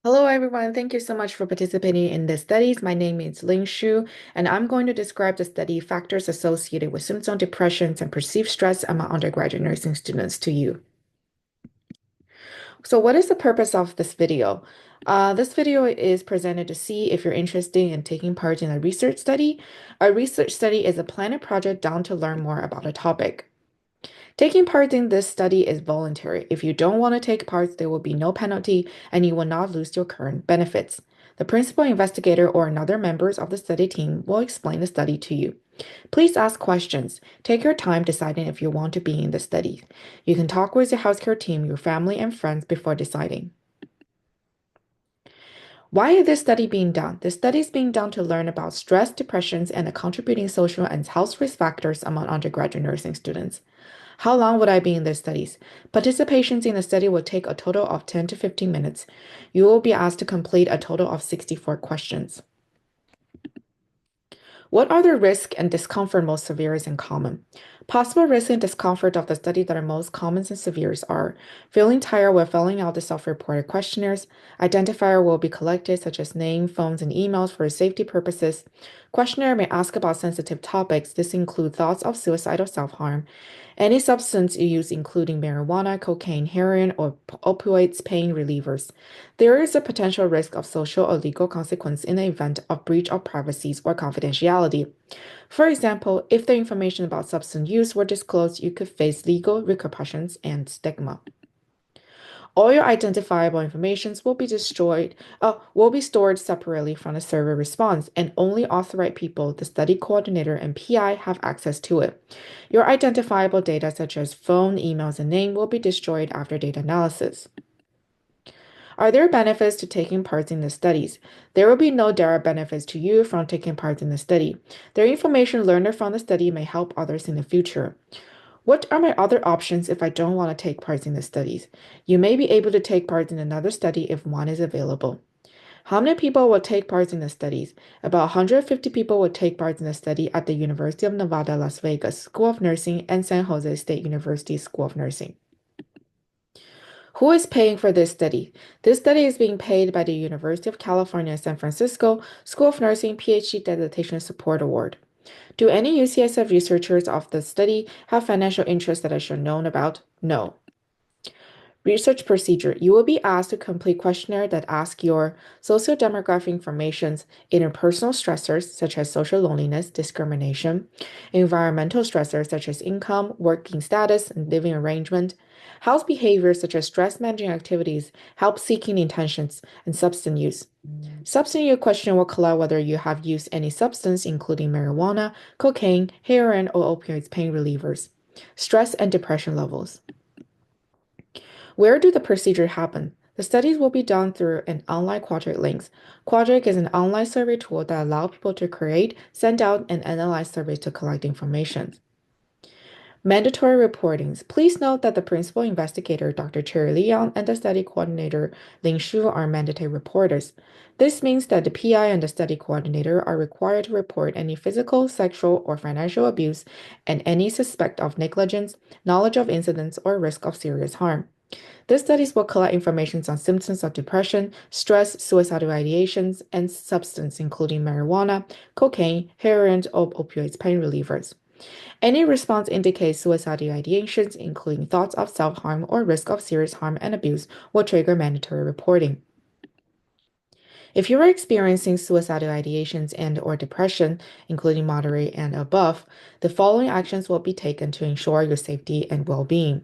Hello, everyone. Thank you so much for participating in the studies. My name is Ling Shu, and I'm going to describe the study factors associated with symptom depressions and perceived stress among undergraduate nursing students to you. So, what is the purpose of this video? This video is presented to see if you're interested in taking part in a research study. A research study is a planned project done to learn more about a topic. Taking part in this study is voluntary. If you don't want to take part, there will be no penalty and you will not lose your current benefits. The principal investigator or another members of the study team will explain the study to you. Please ask questions. Take your time deciding if you want to be in the study. You can talk with your healthcare team, your family, and friends before deciding. Why is this study being done? The study is being done to learn about stress, depressions, and the contributing social and health risk factors among undergraduate nursing students. How long would I be in the studies? Participations in the study will take a total of 10 to 15 minutes. You will be asked to complete a total of 64 questions. What are the risks and discomfort most severe and common? Possible risks and discomfort of the study that are most common and severe are feeling tired while filling out the self-reported questionnaires. Identifier will be collected, such as name, phones, and emails for safety purposes. Questionnaire may ask about sensitive topics. This includes thoughts of suicide or self-harm. Any substance you use, including marijuana, cocaine, heroin, or opioids, pain relievers. There is a potential risk of social or legal consequence in the event of breach of privacy or confidentiality. For example, if the information about substance use were disclosed, you could face legal repercussions and stigma. All your identifiable informations will be stored separately from the server response, and only authorized people, the study coordinator, and PI have access to it. Your identifiable data, such as phone, emails, and name, will be destroyed after data analysis. Are there benefits to taking part in the studies? There will be no direct benefits to you from taking part in the study. The information learned from the study may help others in the future. What are my other options if I don't want to take part in the studies? You may be able to take part in another study if one is available. How many people will take part in the studies? About 150 people will take part in the study at the University of Nevada, Las Vegas School of Nursing and San Jose State University School of Nursing. Who is paying for this study? This study is being paid by the University of California, San Francisco School of Nursing PhD Dissertation Support Award. Do any UCSF researchers of the study have financial interests that I should know about? No. Research procedure. You will be asked to complete questionnaire that ask your socio-demographic information, interpersonal stressors such as social loneliness, discrimination, environmental stressors such as income, working status, and living arrangement, health behaviors such as stress managing activities, help seeking intentions, and substance use. Substance use question will collect whether you have used any substance, including marijuana, cocaine, heroin, or opioids pain relievers. Stress and depression levels. Where do the procedure happen? The studies will be done through an online Quadric links. Quadric is an online survey tool that allows people to create, send out, and analyze surveys to collect information. Mandatory reportings. Please note that the principal investigator, Dr. Cherry Leon, and the study coordinator, Ling Shu, are mandatory reporters. This means that the PI and the study coordinator are required to report any physical, sexual, or financial abuse and any suspect of negligence, knowledge of incidents, or risk of serious harm. These studies will collect information on symptoms of depression, stress, suicidal ideations, and substance, including marijuana, cocaine, heroin, or opioids pain relievers. Any response indicates suicidal ideations, including thoughts of self-harm or risk of serious harm and abuse, will trigger mandatory reporting. If you are experiencing suicidal ideations and/or depression, including moderate and above, the following actions will be taken to ensure your safety and well-being.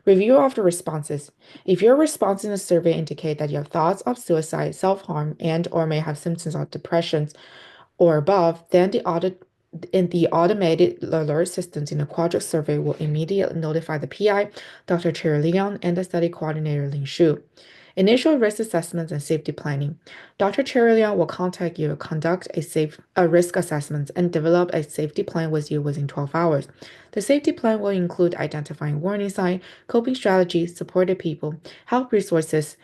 Review of the responses. If your response in the survey indicate that you have thoughts of suicide, self-harm, and/or may have symptoms of depression or above, then the automated alert systems in the Quadric survey will immediately notify the PI, Dr. Cherry Leon, and the study coordinator, Ling Shu. Initial risk assessments and safety planning. Dr. Cherry Leon will contact you, conduct a risk assessment, and develop a safety plan with you within 12 hours. The safety plan will include identifying warning signs, coping strategies, supported people, help resources,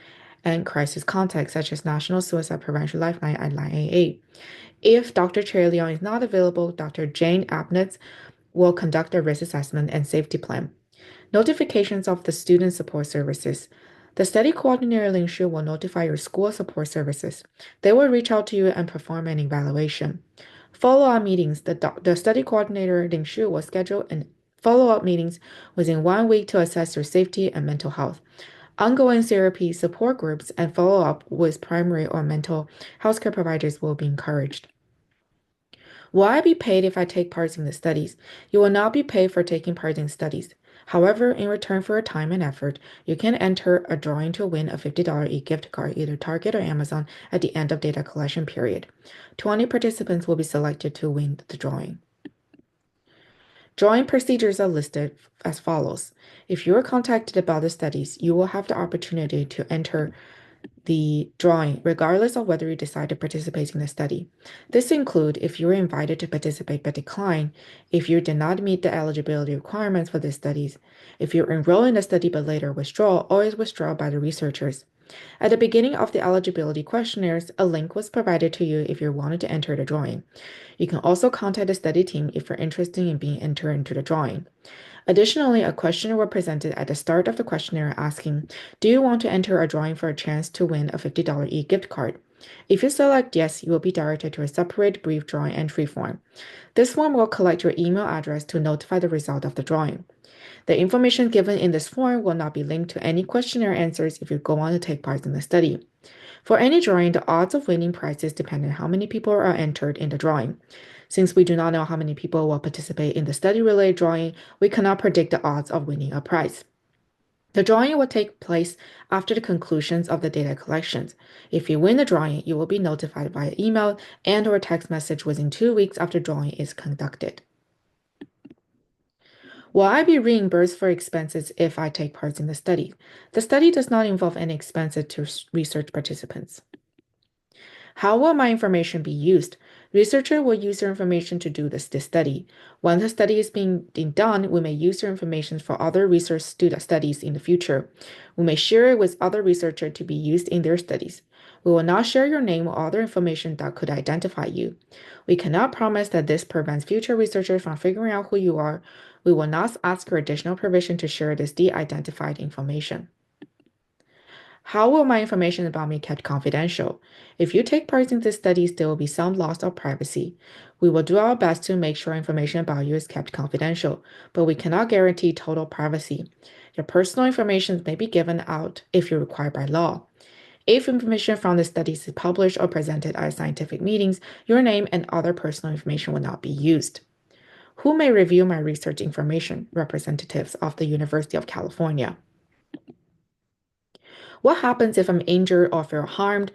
and crisis contacts such as National Suicide Prevention Lifeline and Line AA. If Dr. Cherry Leon is not available, Dr. Jane Abnett will conduct a risk assessment and safety plan. Notifications of the student support services. The study coordinator Ling Shu will notify your school support services. They will reach out to you and perform an evaluation. Follow-up meetings. The study coordinator Ling Shu will schedule an follow-up meetings within 1 week to assess your safety and mental health. Ongoing therapy, support groups, and follow-up with primary or mental health care providers will be encouraged. Will I be paid if I take part in the studies? You will not be paid for taking part in studies. However, in return for your time and effort, you can enter a drawing to win a $50 e-gift card, either Target or Amazon, at the end of data collection period. 20 participants will be selected to win the drawing. Drawing procedures are listed as follows. If you are contacted about the studies, you will have the opportunity to enter the drawing, regardless of whether you decide to participate in the study. This includes if you were invited to participate but declined, if you did not meet the eligibility requirements for the studies, if you enroll in the study but later withdraw or is withdrawn by the researchers. At the beginning of the eligibility questionnaires, a link was provided to you if you wanted to enter the drawing. You can also contact the study team if you're interested in being entered into the drawing. Additionally, a questionnaire was presented at the start of the questionnaire asking, do you want to enter a drawing for a chance to win a $50 e-gift card? If you select yes, you will be directed to a separate brief drawing entry form. This form will collect your email address to notify the result of the drawing. The information given in this form will not be linked to any questionnaire answers if you go on to take part in the study. For any drawing, the odds of winning prizes depend on how many people are entered in the drawing. Since we do not know how many people will participate in the study-related drawing, we cannot predict the odds of winning a prize. The drawing will take place after the conclusions of the data collections. If you win the drawing, you will be notified via email and/or text message within 2 weeks after drawing is conducted. Will I be reimbursed for expenses if I take part in the study? The study does not involve any expenses to research participants. How will my information be used? Researcher will use your information to do this study. Once the study is being done, we may use your information for other research studies in the future. We may share it with other researchers to be used in their studies. We will not share your name or other information that could identify you. We cannot promise that this prevents future researchers from figuring out who you are. We will not ask for additional permission to share this de-identified information. How will my information about me kept confidential? If you take part in these studies, there will be some loss of privacy. We will do our best to make sure information about you is kept confidential, but we cannot guarantee total privacy. Your personal information may be given out if you're required by law. If information from the studies is published or presented at scientific meetings, your name and other personal information will not be used. Who may review my research information? Representatives of the University of California. What happens if I'm injured or feel harmed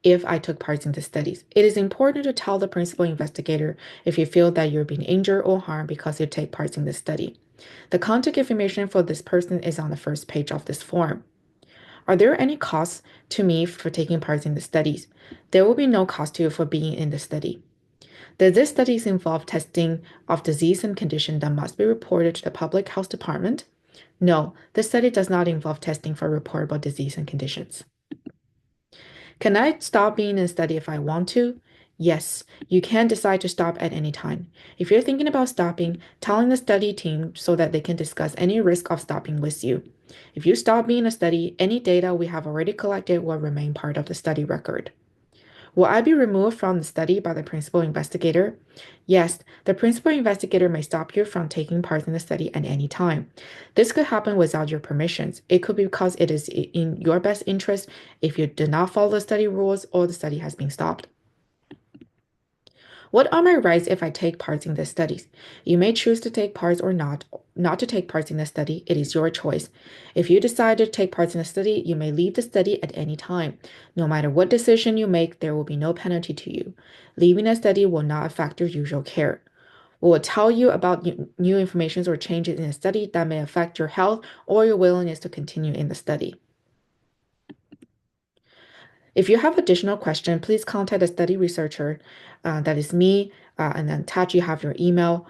if I took part in the studies? It is important to tell the principal investigator if you feel that you're being injured or harmed because you take part in the study. The contact information for this person is on the first page of this form. Are there any costs to me for taking part in the studies? There will be no cost to you for being in the study. Does this studies involve testing of disease and condition that must be reported to the public health department? No, this study does not involve testing for reportable disease and conditions. Can I stop being in a study if I want to? Yes, you can decide to stop at any time. If you're thinking about stopping, telling the study team so that they can discuss any risk of stopping with you. If you stop being in a study, any data we have already collected will remain part of the study record. Will I be removed from the study by the principal investigator? Yes, the principal investigator may stop you from taking part in the study at any time. This could happen without your permissions. It could be because it is in your best interest if you do not follow the study rules or the study has been stopped. What are my rights if I take part in the studies? You may choose to take part or not to take part in the study. It is your choice. If you decide to take part in the study, you may leave the study at any time. No matter what decision you make, there will be no penalty to you. Leaving a study will not affect your usual care. We will tell you about new information or changes in the study that may affect your health or your willingness to continue in the study. If you have additional questions, please contact the study researcher. That is me, and then attached you have your email.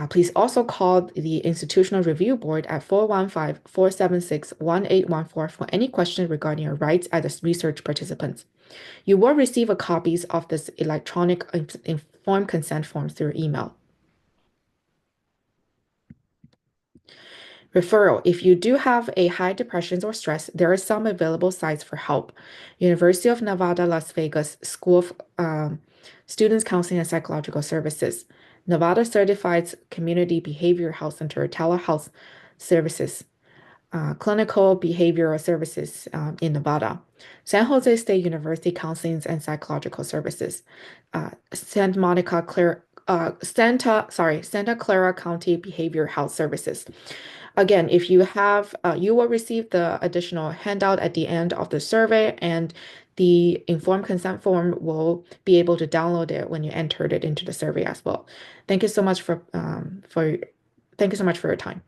Please also call the Institutional Review Board at 415-476-1814 for any questions regarding your rights as a research participant. You will receive a copies of this electronic informed consent forms through email. Referral. If you do have a high depression or stress, there are some available sites for help. University of Nevada, Las Vegas School of Students Counseling and Psychological Services, Nevada Certified Community Behavioral Health Center, telehealth services, clinical behavioral services in Nevada, San Jose State University Counseling and Psychological Services, Santa Clara County Behavioral Health Services. Again, if you have, you will receive the additional handout at the end of the survey, and the informed consent form will be able to download it when you entered it into the survey as well. Thank you so much for thank you so much for your time.